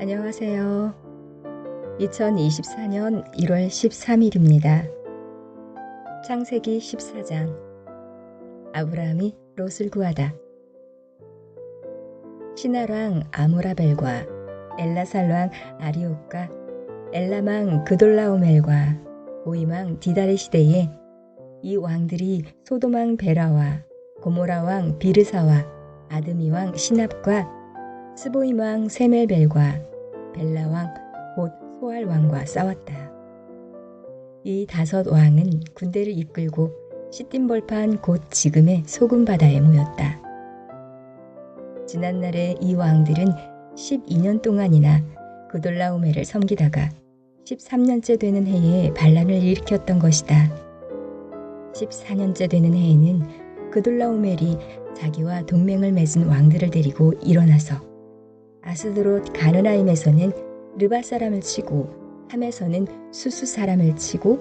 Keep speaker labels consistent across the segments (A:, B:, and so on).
A: 안녕하세요. 2024년 1월 13일입니다. 창세기 14장. 아브라함이 롯을 구하다. 시날왕 아므라벨과 엘라살왕 아리옥과 엘람왕 그돌라오멜과 고임왕 디달의 시대에 이 왕들이 소돔왕 베라와 고모라왕 비르사와 아드미왕 시납과 스보임왕 세멜벨과 벨라왕 곧 소알왕과 싸웠다. 이 5 왕은 군대를 이끌고 시딤 벌판 곧 지금의 소금 바다에 모였다. 지난날에 이 왕들은 12년 동안이나 그돌라오멜을 섬기다가 13년째 되는 해에 반란을 일으켰던 것이다. 14년째 되는 해에는 그돌라오멜이 자기와 동맹을 맺은 왕들을 데리고 일어나서 아스드롯 가느나임에서는 르바 사람을 치고 함에서는 수수 사람을 치고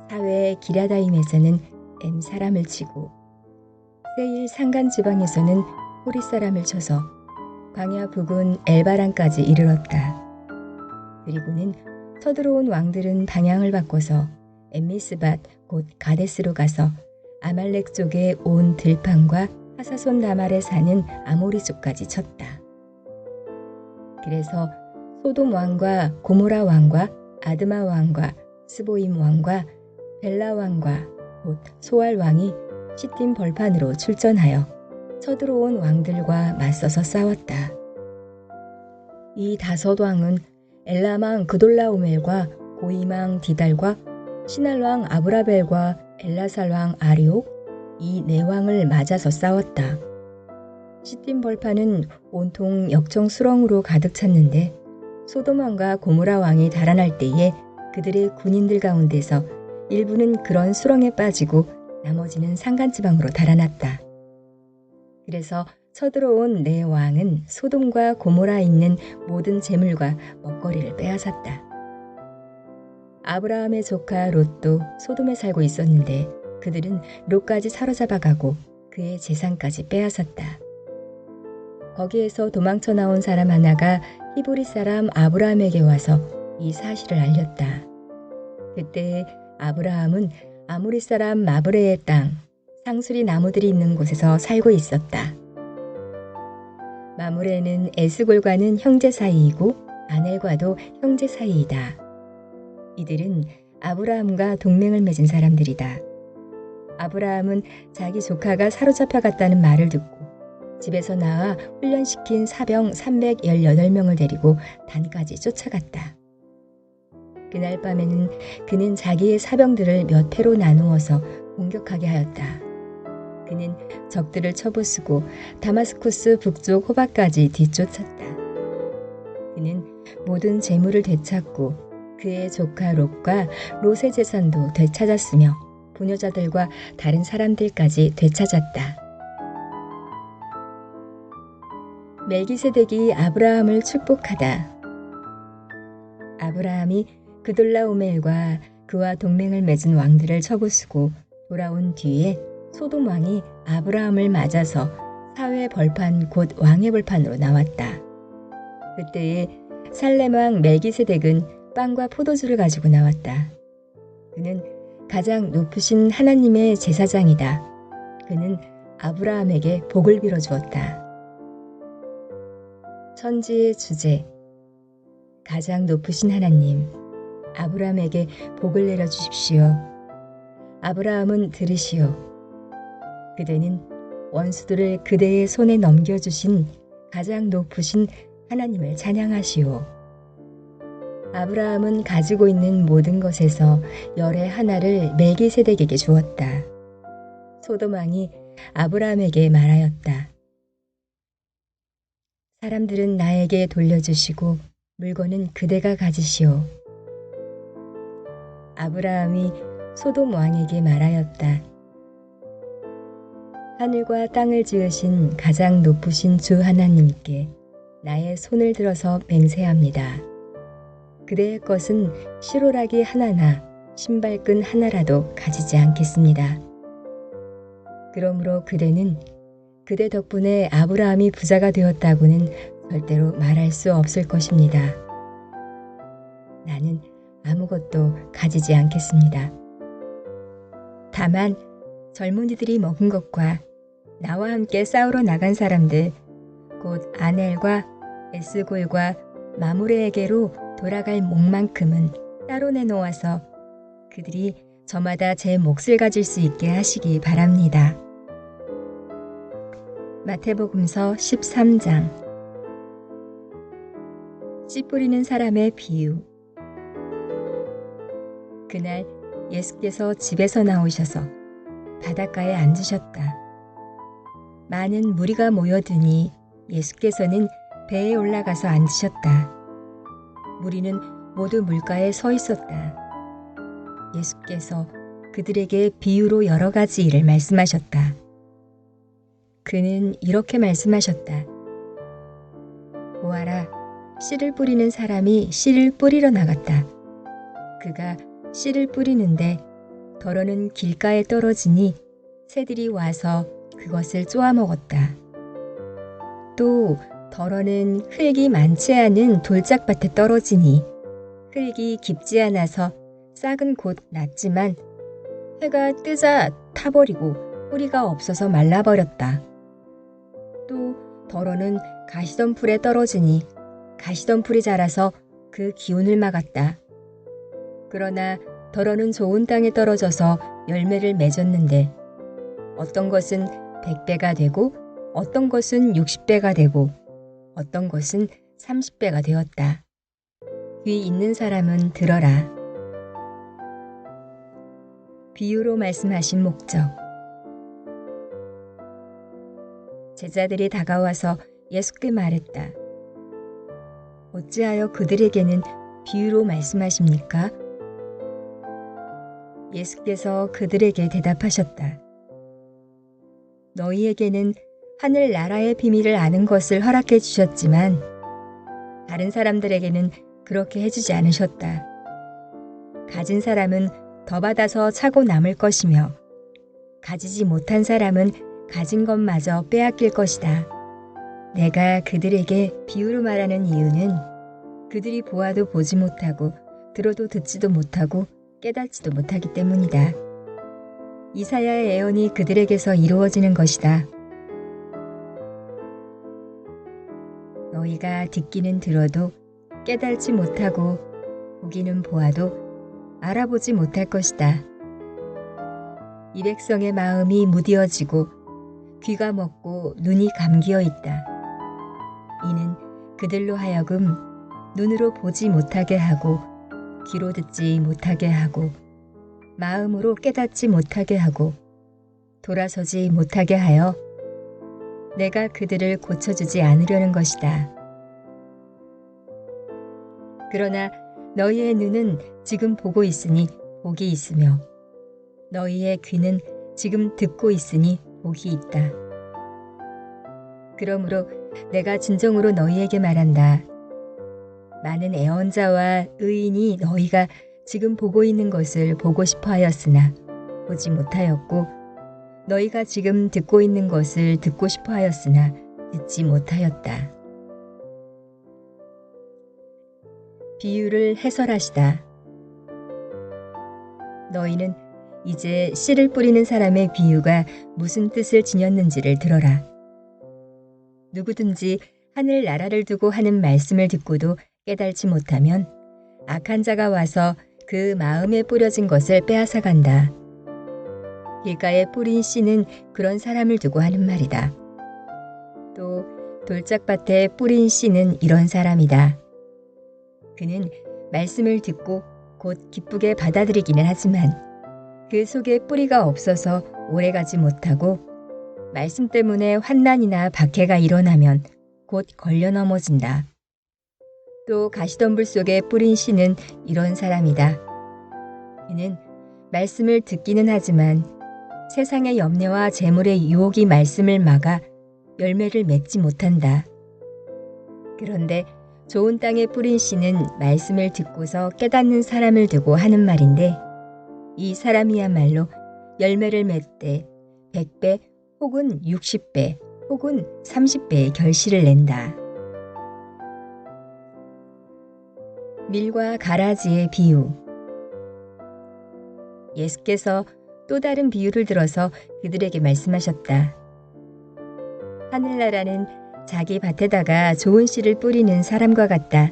A: 사외 기랴다임에서는 엠 사람을 치고 세일 산간 지방에서는 호리 사람을 쳐서 광야 북은 엘바란까지 이르렀다. 그리고는 서들어온 왕들은 방향을 바꿔서 엠미스밭 곧 가데스로 가서 아말렉 쪽에 온 들판과 하사손 다말에 사는 아모리족까지 쳤다. 그래서 소돔 왕과 고모라 왕과 아드마 왕과 스보임 왕과 벨라 왕과 곧 소알 왕이 시딤 벌판으로 출전하여 서들어온 왕들과 맞서서 싸웠다. 이 5 왕은 엘람왕 그돌라오멜과 고임왕 디달과 시날왕 아브라벨과 엘라살왕 아리옥 이 4 왕을 맞아서 싸웠다. 시딤 벌판은 온통 역청 수렁으로 가득 찼는데 소돔 왕과 고모라 왕이 달아날 때에 그들의 군인들 가운데서 일부는 그런 수렁에 빠지고 나머지는 산간지방으로 달아났다. 그래서 서들어온 4 왕은 소돔과 고모라에 있는 모든 재물과 먹거리를 빼앗았다. 아브라함의 조카 롯도 소돔에 살고 있었는데 그들은 롯까지 사로잡아가고 그의 재산까지 빼앗았다. 거기에서 도망쳐 나온 사람 하나가 히브리 사람 아브라함에게 와서 이 사실을 알렸다. 그때 아브라함은 아모리 사람 마브레의 땅, 상수리 나무들이 있는 곳에서 살고 있었다. 마므레는 에스골과는 형제 사이이고 아넬과도 형제 사이이다. 이들은 아브라함과 동맹을 맺은 사람들이다. 아브라함은 자기 조카가 사로잡혀갔다는 말을 듣고 집에서 나와 훈련시킨 사병 318명을 데리고 단까지 쫓아갔다. 그날 밤에는 그는 자기의 사병들을 몇 회로 나누어서 공격하게 하였다. 그는 적들을 쳐부수고 다마스쿠스 북쪽 호바까지 뒤쫓았다. 그는 모든 재물을 되찾고 그의 조카 롯과 롯의 재산도 되찾았으며 부녀자들과 다른 사람들까지 되찾았다. 멜기세덱이 아브라함을 축복하다. 아브라함이 그돌라오멜과 그와 동맹을 맺은 왕들을 쳐부수고 돌아온 뒤에 소돔 왕이 아브라함을 맞아서 사회 벌판 곧 왕의 벌판으로 나왔다. 그때에 살렘 왕 멜기세덱은 빵과 포도주를 가지고 나왔다. 그는 가장 높으신 하나님의 제사장이다. 그는 아브라함에게 복을 빌어주었다. 천지의 주제, 가장 높으신 하나님, 아브라함에게 복을 내려주십시오. 아브라함은 들으시오. 그대는 원수들을 그대의 손에 넘겨주신 가장 높으신 하나님을 찬양하시오. 아브라함은 가지고 있는 모든 것에서 열의 하나를 멜기세덱에게 주었다. 소돔 왕이 아브라함에게 말하였다. 사람들은 나에게 돌려주시고 물건은 그대가 가지시오. 아브라함이 소돔 왕에게 말하였다. 하늘과 땅을 지으신 가장 높으신 주 하나님께 나의 손을 들어서 맹세합니다. 그대의 것은 시로라기 하나나 신발끈 하나라도 가지지 않겠습니다. 그러므로 그대는 그대 덕분에 아브라함이 부자가 되었다고는 절대로 말할 수 없을 것입니다. 나는 아무것도 가지지 않겠습니다. 다만 젊은이들이 먹은 것과 나와 함께 싸우러 나간 사람들, 곧 아넬과 에스골과 마무레에게로 돌아갈 몫만큼은 따로 내놓아서 그들이 저마다 제 몫을 가질 수 있게 하시기 바랍니다. 마태복음서 13장. 씨 뿌리는 사람의 비유. 그날 예수께서 집에서 나오셔서 바닷가에 앉으셨다. 많은 무리가 모여드니 예수께서는 배에 올라가서 앉으셨다. 무리는 모두 물가에 서 있었다. 예수께서 그들에게 비유로 여러 가지 일을 말씀하셨다. 그는 이렇게 말씀하셨다. 보아라, 씨를 뿌리는 사람이 씨를 뿌리러 나갔다. 그가 씨를 뿌리는데 덜어는 길가에 떨어지니 새들이 와서 그것을 쪼아 먹었다. 또 덜어는 흙이 많지 않은 돌짝밭에 떨어지니 흙이 깊지 않아서 싹은 곧 났지만 해가 뜨자 타버리고 뿌리가 없어서 말라버렸다. 또 덜어는 가시덤불에 떨어지니 가시덤불이 자라서 그 기운을 막았다. 그러나 덜어는 좋은 땅에 떨어져서 열매를 맺었는데 어떤 것은 100배가 되고 어떤 것은 60배가 되고 어떤 것은 30배가 되었다. 귀 있는 사람은 들어라. 비유로 말씀하신 목적. 제자들이 다가와서 예수께 말했다. 어찌하여 그들에게는 비유로 말씀하십니까? 예수께서 그들에게 대답하셨다. 너희에게는 하늘 나라의 비밀을 아는 것을 허락해 주셨지만 다른 사람들에게는 그렇게 해주지 않으셨다. 가진 사람은 더 받아서 차고 남을 것이며 가지지 못한 사람은 가진 것마저 빼앗길 것이다. 내가 그들에게 비유로 말하는 이유는 그들이 보아도 보지 못하고 들어도 듣지도 못하고 깨닫지도 못하기 때문이다. 이사야의 예언이 그들에게서 이루어지는 것이다. 너희가 듣기는 들어도 깨닫지 못하고 보기는 보아도 알아보지 못할 것이다. 이 백성의 마음이 무디어지고 귀가 먹고 눈이 감기어 있다. 이는 그들로 하여금 눈으로 보지 못하게 하고 귀로 듣지 못하게 하고 마음으로 깨닫지 못하게 하고 돌아서지 못하게 하여 내가 그들을 고쳐주지 않으려는 것이다. 그러나 너희의 눈은 지금 보고 있으니 복이 있으며 너희의 귀는 지금 듣고 있으니 복이 있다. 그러므로 내가 진정으로 너희에게 말한다. 많은 애언자와 의인이 너희가 지금 보고 있는 것을 보고 싶어 하였으나 보지 못하였고 너희가 지금 듣고 있는 것을 듣고 싶어 하였으나 듣지 못하였다. 비유를 해설하시다. 너희는 이제 씨를 뿌리는 사람의 비유가 무슨 뜻을 지녔는지를 들어라. 누구든지 하늘 나라를 두고 하는 말씀을 듣고도 깨달지 못하면 악한 자가 와서 그 마음에 뿌려진 것을 빼앗아 간다. 길가에 뿌린 씨는 그런 사람을 두고 하는 말이다. 또 돌짝밭에 뿌린 씨는 이런 사람이다. 그는 말씀을 듣고 곧 기쁘게 받아들이기는 하지만 그 속에 뿌리가 없어서 오래가지 못하고 말씀 때문에 환난이나 박해가 일어나면 곧 걸려 넘어진다. 또 가시덤불 속에 뿌린 씨는 이런 사람이다. 그는 말씀을 듣기는 하지만 세상의 염려와 재물의 유혹이 말씀을 막아 열매를 맺지 못한다. 그런데 좋은 땅에 뿌린 씨는 말씀을 듣고서 깨닫는 사람을 두고 하는 말인데 이 사람이야말로 열매를 맺되 100배 혹은 60배 혹은 30배의 결실을 낸다. 밀과 가라지의 비유. 예수께서 또 다른 비유를 들어서 그들에게 말씀하셨다. 하늘나라는 자기 밭에다가 좋은 씨를 뿌리는 사람과 같다.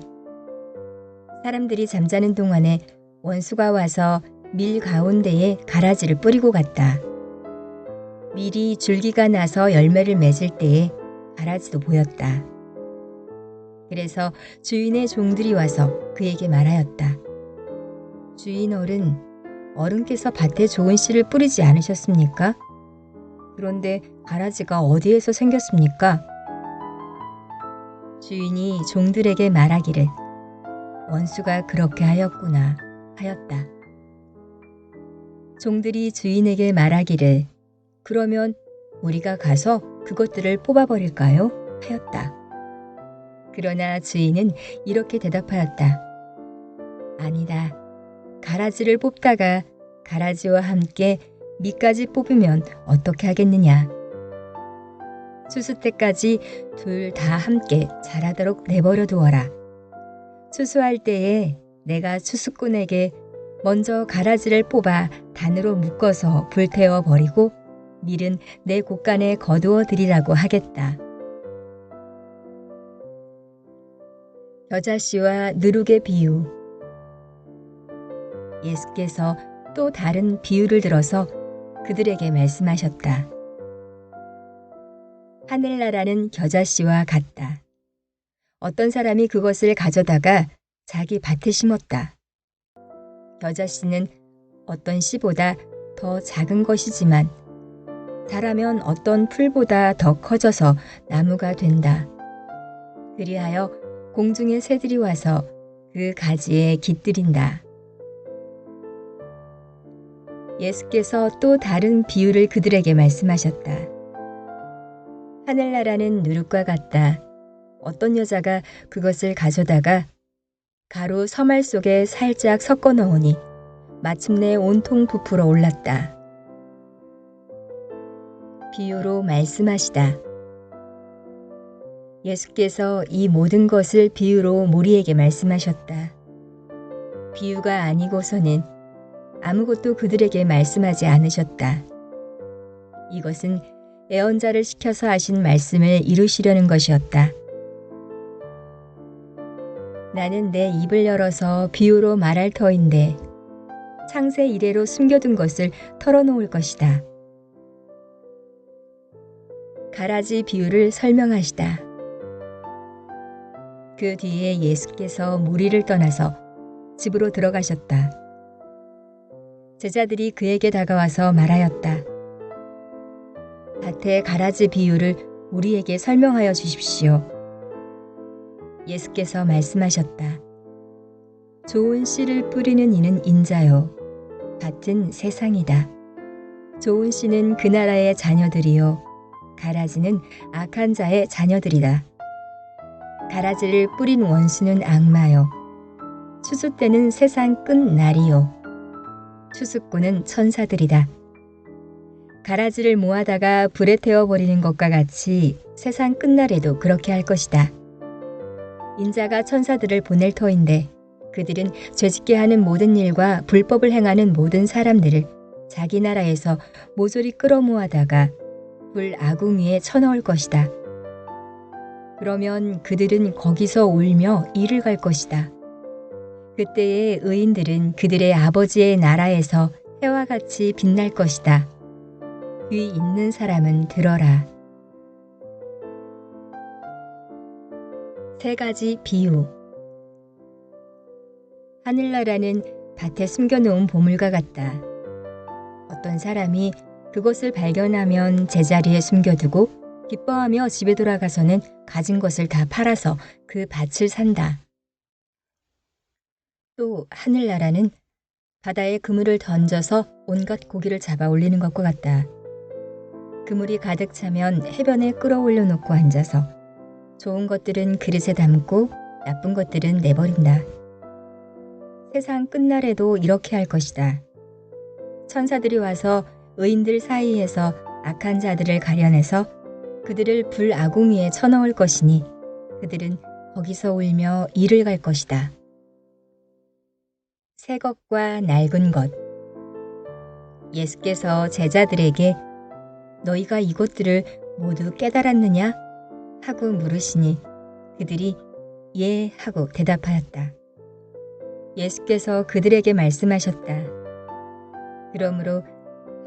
A: 사람들이 잠자는 동안에 원수가 와서 밀 가운데에 가라지를 뿌리고 갔다. 밀이 줄기가 나서 열매를 맺을 때에 가라지도 보였다. 그래서 주인의 종들이 와서 그에게 말하였다. 주인 어른께서 밭에 좋은 씨를 뿌리지 않으셨습니까? 그런데 가라지가 어디에서 생겼습니까? 주인이 종들에게 말하기를 원수가 그렇게 하였구나 하였다. 종들이 주인에게 말하기를 그러면 우리가 가서 그것들을 뽑아버릴까요? 하였다. 그러나 주인은 이렇게 대답하였다. 아니다. 가라지를 뽑다가 가라지와 함께 밑까지 뽑으면 어떻게 하겠느냐. 추수 때까지 둘 다 함께 자라도록 내버려 두어라. 추수할 때에 내가 추수꾼에게 먼저 가라지를 뽑아 단으로 묶어서 불태워 버리고 밀은 내 곳간에 거두어 드리라고 하겠다. 겨자씨와 누룩의 비유. 예수께서 또 다른 비유를 들어서 그들에게 말씀하셨다. 하늘나라는 겨자씨와 같다. 어떤 사람이 그것을 가져다가 자기 밭에 심었다. 겨자씨는 어떤 씨보다 더 작은 것이지만 자라면 어떤 풀보다 더 커져서 나무가 된다. 그리하여 공중의 새들이 와서 그 가지에 깃들인다. 예수께서 또 다른 비유를 그들에게 말씀하셨다. 하늘나라는 누룩과 같다. 어떤 여자가 그것을 가져다가 가루 서말 속에 살짝 섞어 넣으니 마침내 온통 부풀어 올랐다. 비유로 말씀하시다. 예수께서 이 모든 것을 비유로 무리에게 말씀하셨다. 비유가 아니고서는 아무것도 그들에게 말씀하지 않으셨다. 이것은 예언자를 시켜서 하신 말씀을 이루시려는 것이었다. 나는 내 입을 열어서 비유로 말할 터인데 창세 이래로 숨겨둔 것을 털어놓을 것이다. 가라지 비유를 설명하시다. 그 뒤에 예수께서 무리를 떠나서 집으로 들어가셨다. 제자들이 그에게 다가와서 말하였다. 밭의 가라지 비유를 우리에게 설명하여 주십시오. 예수께서 말씀하셨다. 좋은 씨를 뿌리는 이는 인자요. 밭은 세상이다. 좋은 씨는 그 나라의 자녀들이요. 가라지는 악한 자의 자녀들이다. 가라지를 뿌린 원수는 악마요. 추수 때는 세상 끝날이요. 추수꾼은 천사들이다. 가라지를 모아다가 불에 태워버리는 것과 같이 세상 끝날에도 그렇게 할 것이다. 인자가 천사들을 보낼 터인데 그들은 죄짓게 하는 모든 일과 불법을 행하는 모든 사람들을 자기 나라에서 모조리 끌어모아다가 불 아궁 위에 쳐넣을 것이다. 그러면 그들은 거기서 울며 이를 갈 것이다. 그때의 의인들은 그들의 아버지의 나라에서 해와 같이 빛날 것이다. 귀 있는 사람은 들어라. 세 가지 비유. 하늘나라는 밭에 숨겨놓은 보물과 같다. 어떤 사람이 그것을 발견하면 제자리에 숨겨두고 기뻐하며 집에 돌아가서는 가진 것을 다 팔아서 그 밭을 산다. 또 하늘나라는 바다에 그물을 던져서 온갖 고기를 잡아 올리는 것과 같다. 그물이 가득 차면 해변에 끌어올려 놓고 앉아서 좋은 것들은 그릇에 담고 나쁜 것들은 내버린다. 세상 끝날에도 이렇게 할 것이다. 천사들이 와서 의인들 사이에서 악한 자들을 가려내서 그들을 불 아궁 위에 쳐넣을 것이니 그들은 거기서 울며 이를 갈 것이다. 새 것과 낡은 것. 예수께서 제자들에게 너희가 이것들을 모두 깨달았느냐? 하고 물으시니 그들이 예 하고 대답하였다. 예수께서 그들에게 말씀하셨다. 그러므로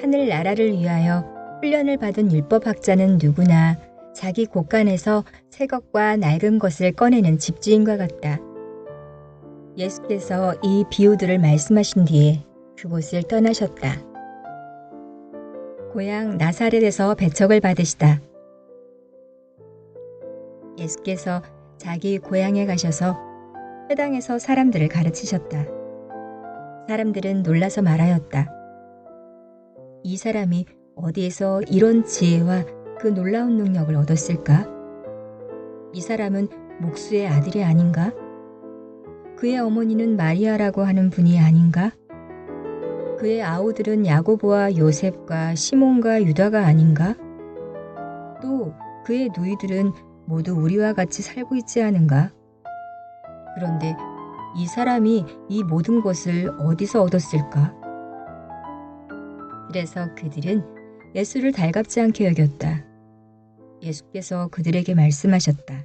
A: 하늘나라를 위하여 훈련을 받은 율법학자는 누구나 자기 곳간에서 새 것과 낡은 것을 꺼내는 집주인과 같다. 예수께서 이 비유들을 말씀하신 뒤에 그곳을 떠나셨다. 고향 나사렛에서 배척을 받으시다. 예수께서 자기 고향에 가셔서 회당에서 사람들을 가르치셨다. 사람들은 놀라서 말하였다. 이 사람이 어디에서 이런 지혜와 그 놀라운 능력을 얻었을까? 이 사람은 목수의 아들이 아닌가? 그의 어머니는 마리아라고 하는 분이 아닌가? 그의 아우들은 야고보와 요셉과 시몬과 유다가 아닌가? 또 그의 누이들은 모두 우리와 같이 살고 있지 않은가? 그런데 이 사람이 이 모든 것을 어디서 얻었을까? 그래서 그들은 예수를 달갑지 않게 여겼다. 예수께서 그들에게 말씀하셨다.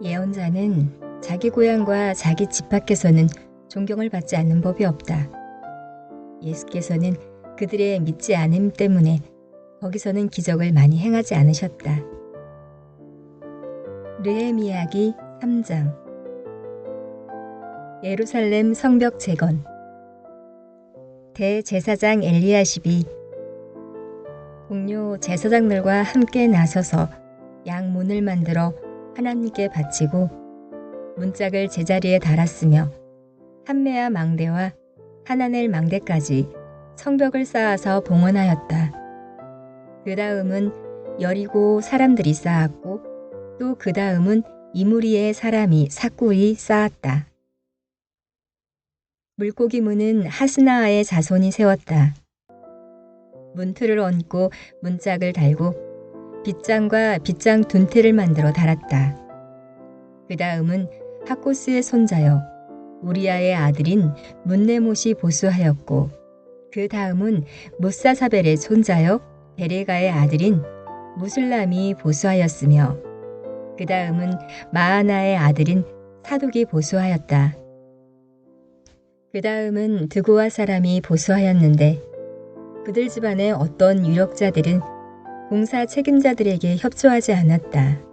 A: 예언자는 자기 고향과 자기 집 밖에서는 존경을 받지 않는 법이 없다. 예수께서는 그들의 믿지 않음 때문에 거기서는 기적을 많이 행하지 않으셨다. 느헤미야기 3장. 예루살렘 성벽 재건. 대제사장 엘리야십이 동료 제사장들과 함께 나서서 양문을 만들어 하나님께 바치고 문짝을 제자리에 달았으며 한메아 망대와 하나넬 망대까지 성벽을 쌓아서 봉헌하였다. 그 다음은 여리고 사람들이 쌓았고 또 그 다음은 이무리의 사람이 삭구리 쌓았다. 물고기 문은 하스나아의 자손이 세웠다. 문틀을 얹고 문짝을 달고 빗장과 빗장 둔태를 만들어 달았다. 그 다음은 하코스의 손자여 우리아의 아들인 문네못이 보수하였고 그 다음은 무사사벨의 손자여 베레가의 아들인 무술람이 보수하였으며 그 다음은 마하나의 아들인 사독이 보수하였다. 그 다음은 드고아 사람이 보수하였는데 그들 집안의 어떤 유력자들은 공사 책임자들에게 협조하지 않았다.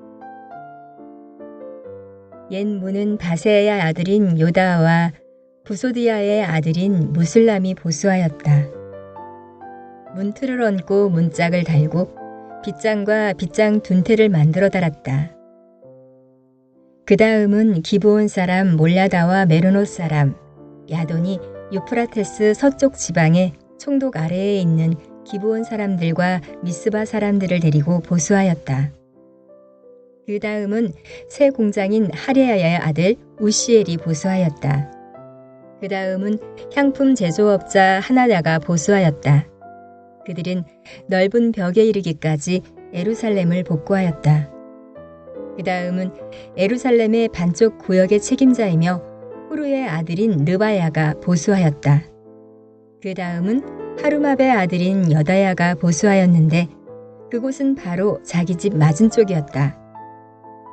A: 옛 문은 바세의 아들인 요다와 부소디아의 아들인 무술람이 보수하였다. 문틀을 얹고 문짝을 달고 빗장과 빗장 둔태를 만들어 달았다. 그 다음은 기브온 사람 몰라다와 메로노 사람 야돈이 유프라테스 서쪽 지방의 총독 아래에 있는 기브온 사람들과 미스바 사람들을 데리고 보수하였다. 그 다음은 새 공장인 하레야의 아들 우시엘이 보수하였다. 그 다음은 향품 제조업자 하나냐가 보수하였다. 그들은 넓은 벽에 이르기까지 예루살렘을 복구하였다. 그 다음은 예루살렘의 반쪽 구역의 책임자이며 후루의 아들인 르바야가 보수하였다. 그 다음은 하루마베의 아들인 여다야가 보수하였는데 그곳은 바로 자기 집 맞은 쪽이었다.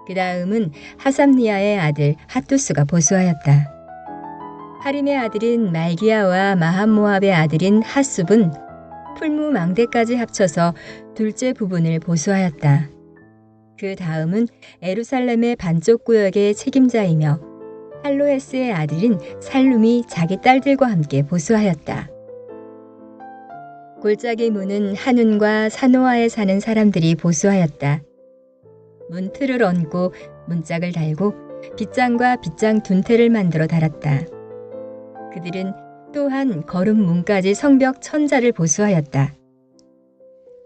A: 그 다음은 하삼니아의 아들 핫두스가 보수하였다. 하림의 아들인 말기야와 마함모압의 아들인 핫숲은 풀무 망대까지 합쳐서 둘째 부분을 보수하였다. 그 다음은 예루살렘의 반쪽 구역의 책임자이며 할로에스의 아들인 살룸이 자기 딸들과 함께 보수하였다. 골짜기 문은 한운과 사노아에 사는 사람들이 보수하였다. 문틀을 얹고 문짝을 달고 빗장과 빗장 둔태를 만들어 달았다. 그들은 또한 거름문까지 성벽 천자를 보수하였다.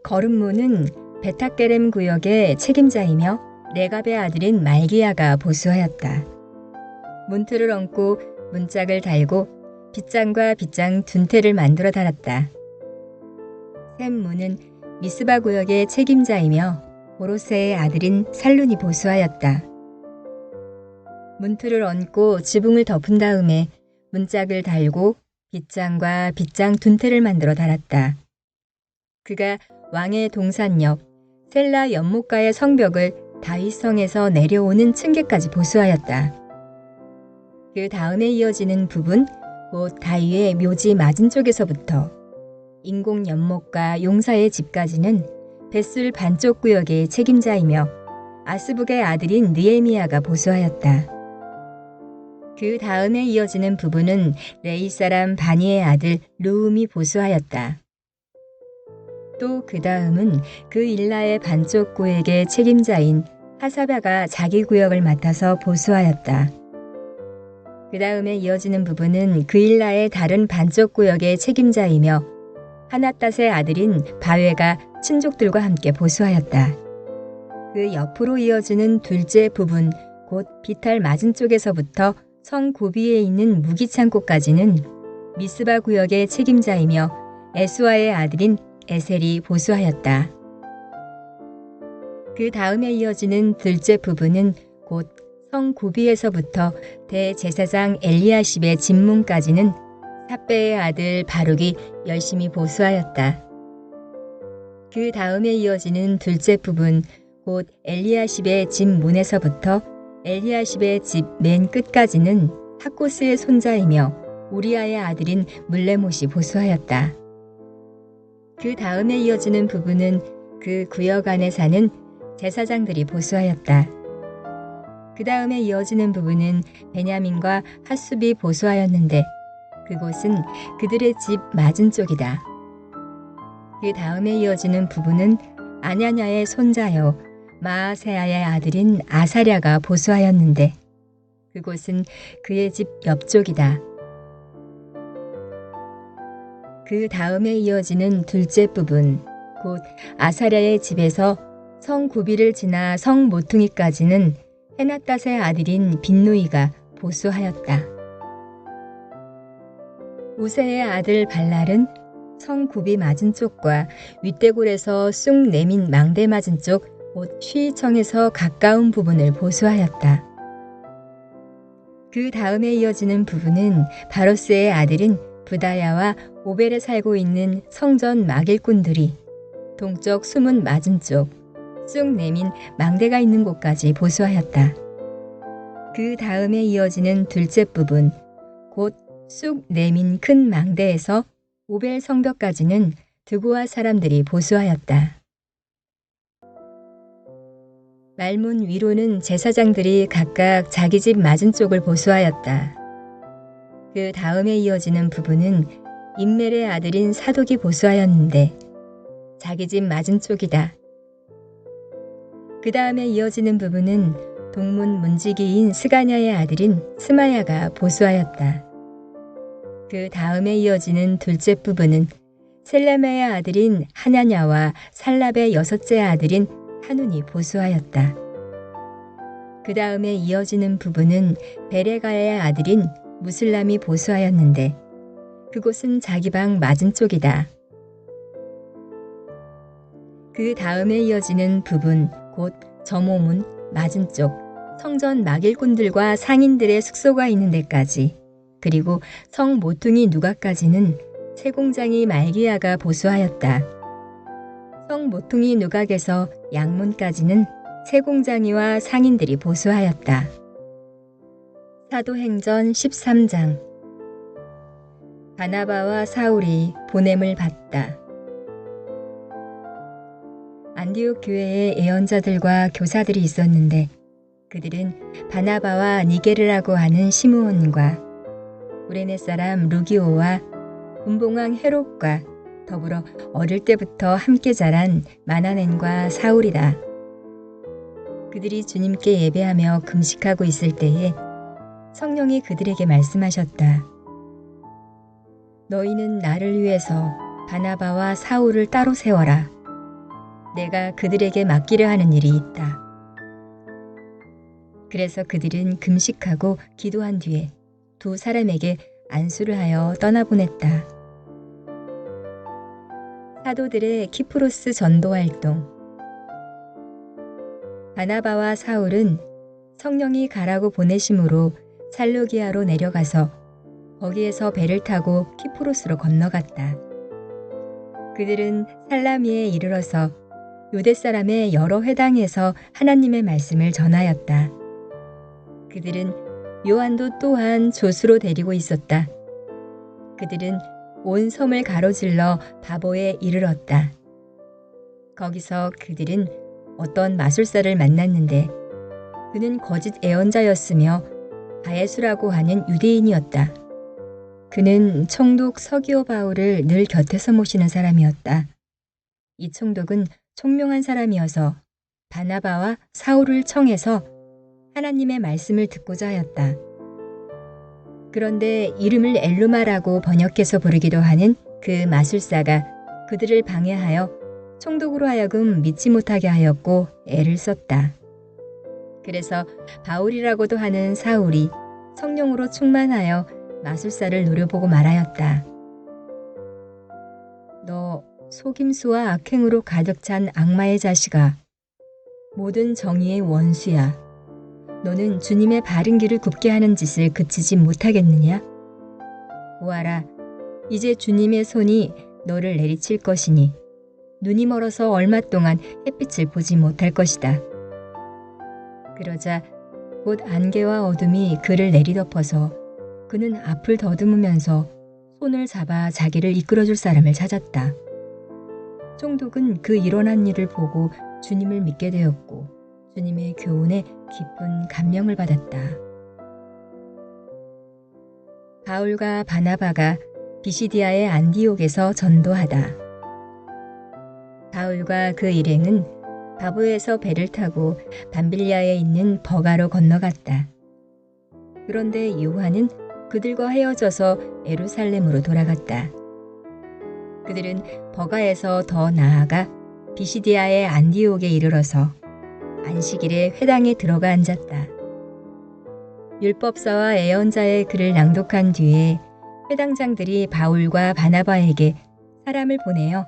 A: 거름문은 베타게렘 구역의 책임자이며 레갑의 아들인 말기야가 보수하였다. 문틀을 얹고 문짝을 달고 빗장과 빗장 둔태를 만들어 달았다. 샘문은 미스바 구역의 책임자이며 보로세의 아들인 살룬이 보수하였다. 문틀을 얹고 지붕을 덮은 다음에 문짝을 달고 빗장과 빗장 둔태를 만들어 달았다. 그가 왕의 동산 옆 셀라 연못가의 성벽을 다윗성에서 내려오는 층계까지 보수하였다. 그 다음에 이어지는 부분, 곧 다윗의 묘지 맞은쪽에서부터 인공 연못과 용사의 집까지는 벳술 반쪽 구역의 책임자이며 아스북의 아들인 느헤미야가 보수하였다. 그 다음에 이어지는 부분은 레이 사람 바니의 아들 르움이 보수하였다. 또 그 다음은 그 일라의 반쪽 구역의 책임자인 하사바가 자기 구역을 맡아서 보수하였다. 그 다음에 이어지는 부분은 그 일라의 다른 반쪽 구역의 책임자이며 하나탓의 아들인 바웨가 친족들과 함께 보수하였다. 그 옆으로 이어지는 둘째 부분, 곧 비탈 맞은쪽에서부터 성 고비에 있는 무기창고까지는 미스바 구역의 책임자이며 에스와의 아들인 에셀이 보수하였다. 그 다음에 이어지는 둘째 부분은 곧 성 고비에서부터 대제사장 엘리야십의 집문까지는 삽베의 아들 바룩이 열심히 보수하였다. 그 다음에 이어지는 둘째 부분, 곧 엘리야십의 집 문에서부터 엘리야십의 집 맨 끝까지는 하코스의 손자이며 우리아의 아들인 물레못이 보수하였다. 그 다음에 이어지는 부분은 그 구역 안에 사는 제사장들이 보수하였다. 그 다음에 이어지는 부분은 베냐민과 핫숲이 보수하였는데 그곳은 그들의 집 맞은쪽이다. 그 다음에 이어지는 부분은 아냐냐의 손자여 마아세아의 아들인 아사랴가 보수하였는데 그곳은 그의 집 옆쪽이다. 그 다음에 이어지는 둘째 부분, 곧 아사랴의 집에서 성 구비를 지나 성 모퉁이까지는 헤나탓의 아들인 빈누이가 보수하였다. 우세의 아들 발랄은 성 구비 맞은쪽과 윗대골에서 쑥 내민 망대 맞은쪽 곧 쉬이청에서 가까운 부분을 보수하였다. 그 다음에 이어지는 부분은 바로스의 아들인 부다야와 오벨에 살고 있는 성전 막일꾼들이 동쪽 수문 맞은쪽 쑥 내민 망대가 있는 곳까지 보수하였다. 그 다음에 이어지는 둘째 부분, 곧 쑥 내민 큰 망대에서 오벨 성벽까지는 드고아 사람들이 보수하였다. 말문 위로는 제사장들이 각각 자기 집 맞은쪽을 보수하였다. 그 다음에 이어지는 부분은 임멜의 아들인 사독이 보수하였는데 자기 집 맞은쪽이다. 그 다음에 이어지는 부분은 동문 문지기인 스가냐의 아들인 스마야가 보수하였다. 그 다음에 이어지는 둘째 부분은 셀레메의 아들인 하냐냐와 살랍의 여섯째 아들인 하눈이 보수하였다. 그 다음에 이어지는 부분은 베레가의 아들인 무슬람이 보수하였는데 그곳은 자기 방 맞은쪽이다. 그 다음에 이어지는 부분, 곧 점호문 맞은쪽 성전 막일꾼들과 상인들의 숙소가 있는 데까지 그리고 성 모퉁이 누각까지는 세공장이 말기야가 보수하였다. 성 모퉁이 누각에서 양문까지는 세공장이와 상인들이 보수하였다. 사도행전 13장 바나바와 사울이 보냄을 받다. 안디옥 교회에 예언자들과 교사들이 있었는데 그들은 바나바와 니게르라고 하는 시므온과 구레네 사람 루기오와 분봉왕 헤롯과 더불어 어릴 때부터 함께 자란 마나넨과 사울이다. 그들이 주님께 예배하며 금식하고 있을 때에 성령이 그들에게 말씀하셨다. 너희는 나를 위해서 바나바와 사울을 따로 세워라. 내가 그들에게 맡기려 하는 일이 있다. 그래서 그들은 금식하고 기도한 뒤에 두 사람에게 안수를 하여 떠나보냈다. 사도들의 키프로스 전도 활동. 바나바와 사울은 성령이 가라고 보내심으로 살루기아로 내려가서 거기에서 배를 타고 키프로스로 건너갔다. 그들은 살라미에 이르러서 유대 사람의 여러 회당에서 하나님의 말씀을 전하였다. 그들은 요한도 또한 조수로 데리고 있었다. 그들은 온 섬을 가로질러 바보에 이르렀다. 거기서 그들은 어떤 마술사를 만났는데 그는 거짓 애언자였으며 바예수라고 하는 유대인이었다. 그는 총독 서기오 바울을 늘 곁에서 모시는 사람이었다. 이 총독은 총명한 사람이어서 바나바와 사울을 청해서 하나님의 말씀을 듣고자 하였다. 그런데 이름을 엘루마라고 번역해서 부르기도 하는 그 마술사가 그들을 방해하여 총독으로 하여금 믿지 못하게 하였고 애를 썼다. 그래서 바울이라고도 하는 사울이 성령으로 충만하여 마술사를 노려보고 말하였다. 너 속임수와 악행으로 가득 찬 악마의 자식아, 모든 정의의 원수야. 너는 주님의 바른 길을 굽게 하는 짓을 그치지 못하겠느냐? 보아라, 이제 주님의 손이 너를 내리칠 것이니 눈이 멀어서 얼마 동안 햇빛을 보지 못할 것이다. 그러자 곧 안개와 어둠이 그를 내리덮어서 그는 앞을 더듬으면서 손을 잡아 자기를 이끌어줄 사람을 찾았다. 총독은 그 일어난 일을 보고 주님을 믿게 되었고 주님의 교훈에 깊은 감명을 받았다. 바울과 바나바가 비시디아의 안디옥에서 전도하다. 바울과 그 일행은 바보에서 배를 타고 밤빌리아에 있는 버가로 건너갔다. 그런데 요한은 그들과 헤어져서 예루살렘으로 돌아갔다. 그들은 버가에서 더 나아가 비시디아의 안디옥에 이르러서 안식일에 회당에 들어가 앉았다. 율법사와 예언자의 글을 낭독한 뒤에 회당장들이 바울과 바나바에게 사람을 보내어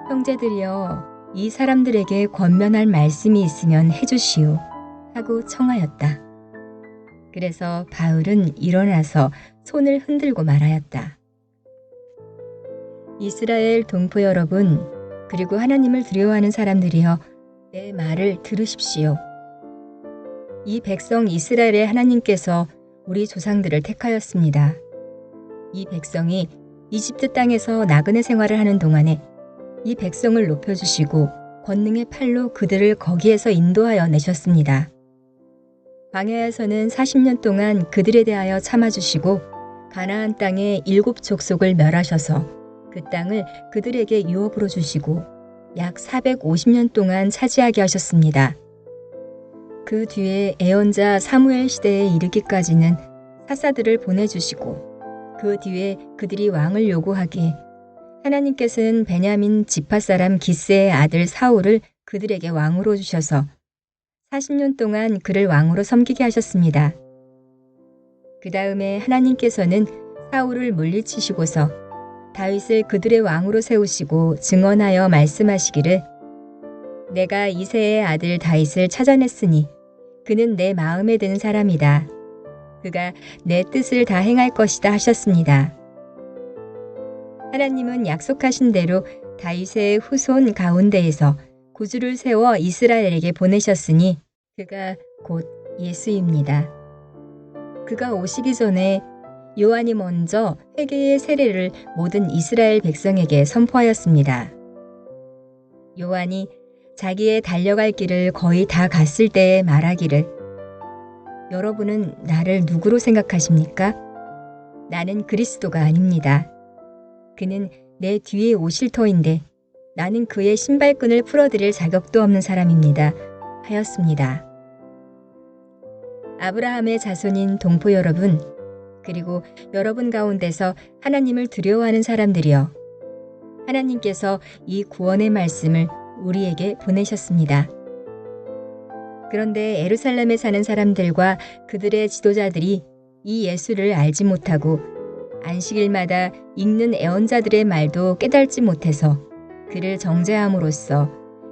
A: 형제들이여 이 사람들에게 권면할 말씀이 있으면 해주시오 하고 청하였다. 그래서 바울은 일어나서 손을 흔들고 말하였다. 이스라엘 동포 여러분, 그리고 하나님을 두려워하는 사람들이여 내 말을 들으십시오. 이 백성 이스라엘의 하나님께서 우리 조상들을 택하였습니다. 이 백성이 이집트 땅에서 나그네 생활을 하는 동안에 이 백성을 높여주시고 권능의 팔로 그들을 거기에서 인도하여 내셨습니다. 광야에서는 40년 동안 그들에 대하여 참아주시고 가나안 땅의 7 족속을 멸하셔서 그 땅을 그들에게 유업으로 주시고 약 450년 동안 차지하게 하셨습니다. 그 뒤에 애언자 사무엘 시대에 이르기까지는 사사들을 보내주시고 그 뒤에 그들이 왕을 요구하기에 하나님께서는 베냐민 지파 사람 기스의 아들 사울을 그들에게 왕으로 주셔서 40년 동안 그를 왕으로 섬기게 하셨습니다. 그 다음에 하나님께서는 사울을 물리치시고서 다윗을 그들의 왕으로 세우시고 증언하여 말씀하시기를 내가 이새의 아들 다윗을 찾아냈으니 그는 내 마음에 드는 사람이다. 그가 내 뜻을 다 행할 것이다 하셨습니다. 하나님은 약속하신 대로 다윗의 후손 가운데에서 구주를 세워 이스라엘에게 보내셨으니 그가 곧 예수입니다. 그가 오시기 전에 요한이 먼저 회개의 세례를 모든 이스라엘 백성에게 선포하였습니다. 요한이 자기의 달려갈 길을 거의 다 갔을 때에 말하기를 여러분은 나를 누구로 생각하십니까? 나는 그리스도가 아닙니다. 그는 내 뒤에 오실 터인데 나는 그의 신발끈을 풀어드릴 자격도 없는 사람입니다. 하였습니다. 아브라함의 자손인 동포 여러분, 그리고 여러분 가운데서 하나님을 두려워하는 사람들이여, 하나님께서 이 구원의 말씀을 우리에게 보내셨습니다. 그런데 예루살렘에 사는 사람들과 그들의 지도자들이 이 예수를 알지 못하고 안식일마다 읽는 애언자들의 말도 깨달지 못해서 그를 정죄함으로써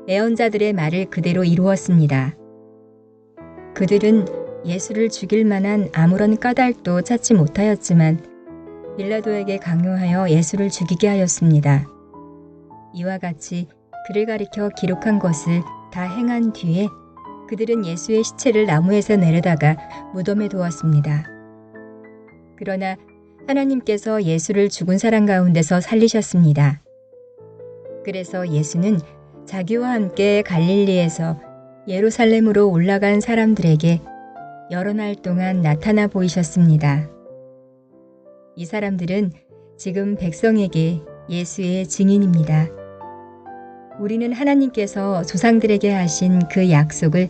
A: 애언자들의 말을 그대로 이루었습니다. 그들은 예수를 죽일 만한 아무런 까닭도 찾지 못하였지만 빌라도에게 강요하여 예수를 죽이게 하였습니다. 이와 같이 그를 가리켜 기록한 것을 다 행한 뒤에 그들은 예수의 시체를 나무에서 내려다가 무덤에 두었습니다. 그러나 하나님께서 예수를 죽은 사람 가운데서 살리셨습니다. 그래서 예수는 자기와 함께 갈릴리에서 예루살렘으로 올라간 사람들에게 여러 날 동안 나타나 보이셨습니다. 이 사람들은 지금 백성에게 예수의 증인입니다. 우리는 하나님께서 조상들에게 하신 그 약속을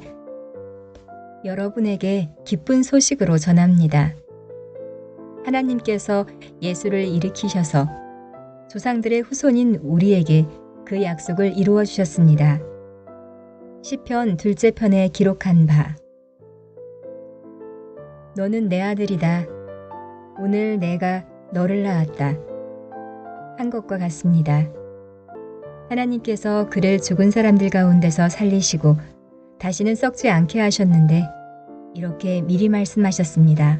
A: 여러분에게 기쁜 소식으로 전합니다. 하나님께서 예수를 일으키셔서 조상들의 후손인 우리에게 그 약속을 이루어 주셨습니다. 시편 2째 편에 기록한 바 너는 내 아들이다. 오늘 내가 너를 낳았다. 한 것과 같습니다. 하나님께서 그를 죽은 사람들 가운데서 살리시고 다시는 썩지 않게 하셨는데 이렇게 미리 말씀하셨습니다.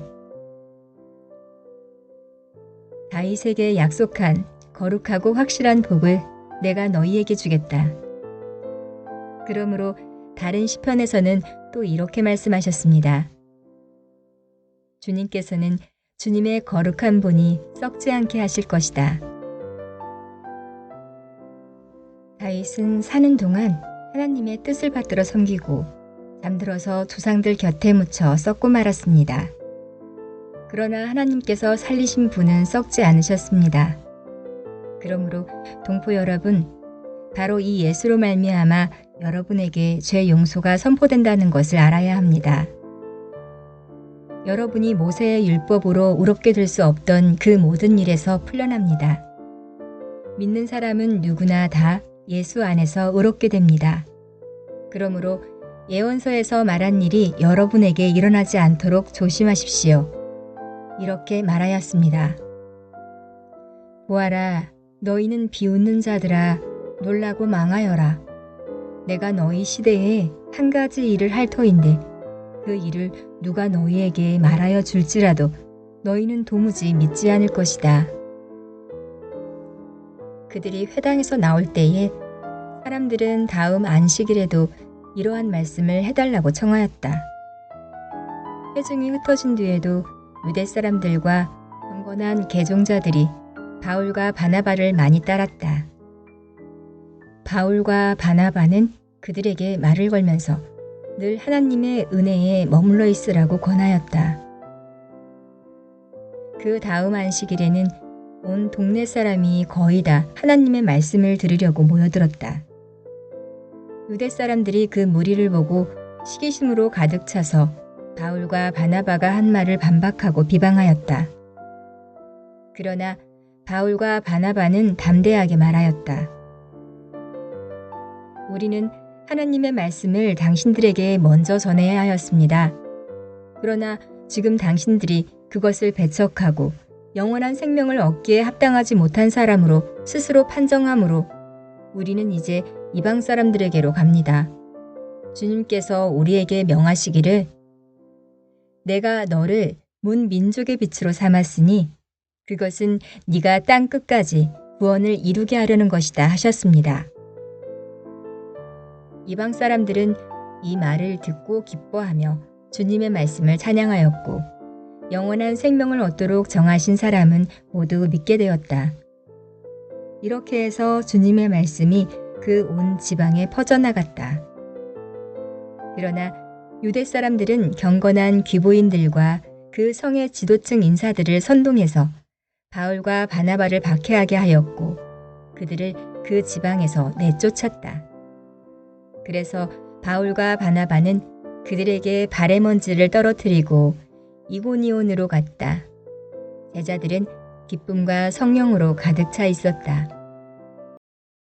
A: 다윗에게 약속한 거룩하고 확실한 복을 내가 너희에게 주겠다. 그러므로 다른 시편에서는 또 이렇게 말씀하셨습니다. 주님께서는 주님의 거룩한 본이 썩지 않게 하실 것이다. 다윗은 사는 동안 하나님의 뜻을 받들어 섬기고 잠들어서 조상들 곁에 묻혀 썩고 말았습니다. 그러나 하나님께서 살리신 분은 썩지 않으셨습니다. 그러므로 동포 여러분, 바로 이 예수로 말미암아 여러분에게 죄 용서가 선포된다는 것을 알아야 합니다. 여러분이 모세의 율법으로 의롭게 될 수 없던 그 모든 일에서 풀려납니다. 믿는 사람은 누구나 다 예수 안에서 의롭게 됩니다. 그러므로 예언서에서 말한 일이 여러분에게 일어나지 않도록 조심하십시오. 이렇게 말하였습니다. 보아라, 너희는 비웃는 자들아, 놀라고 망하여라. 내가 너희 시대에 한 가지 일을 할 터인데 그 일을 누가 너희에게 말하여 줄지라도 너희는 도무지 믿지 않을 것이다. 그들이 회당에서 나올 때에 사람들은 다음 안식일에도 이러한 말씀을 해달라고 청하였다. 회중이 흩어진 뒤에도 유대 사람들과 경건한 개종자들이 바울과 바나바를 많이 따랐다. 바울과 바나바는 그들에게 말을 걸면서 늘 하나님의 은혜에 머물러 있으라고 권하였다. 그 다음 안식일에는 온 동네 사람이 거의 다 하나님의 말씀을 들으려고 모여들었다. 유대 사람들이 그 무리를 보고 시기심으로 가득 차서 바울과 바나바가 한 말을 반박하고 비방하였다. 그러나 바울과 바나바는 담대하게 말하였다. 우리는 하나님의 말씀을 당신들에게 먼저 전해야 하였습니다. 그러나 지금 당신들이 그것을 배척하고 영원한 생명을 얻기에 합당하지 못한 사람으로 스스로 판정함으로 우리는 이제 이방 사람들에게로 갑니다. 주님께서 우리에게 명하시기를 내가 너를 문 민족의 빛으로 삼았으니 그것은 네가 땅 끝까지 구원을 이루게 하려는 것이다 하셨습니다. 이방 사람들은 이 말을 듣고 기뻐하며 주님의 말씀을 찬양하였고 영원한 생명을 얻도록 정하신 사람은 모두 믿게 되었다. 이렇게 해서 주님의 말씀이 그 온 지방에 퍼져나갔다. 그러나 유대 사람들은 경건한 귀보인들과 그 성의 지도층 인사들을 선동해서 바울과 바나바를 박해하게 하였고 그들을 그 지방에서 내쫓았다. 그래서 바울과 바나바는 그들에게 발의 먼지를 떨어뜨리고 이고니온으로 갔다. 제자들은 기쁨과 성령으로 가득 차 있었다.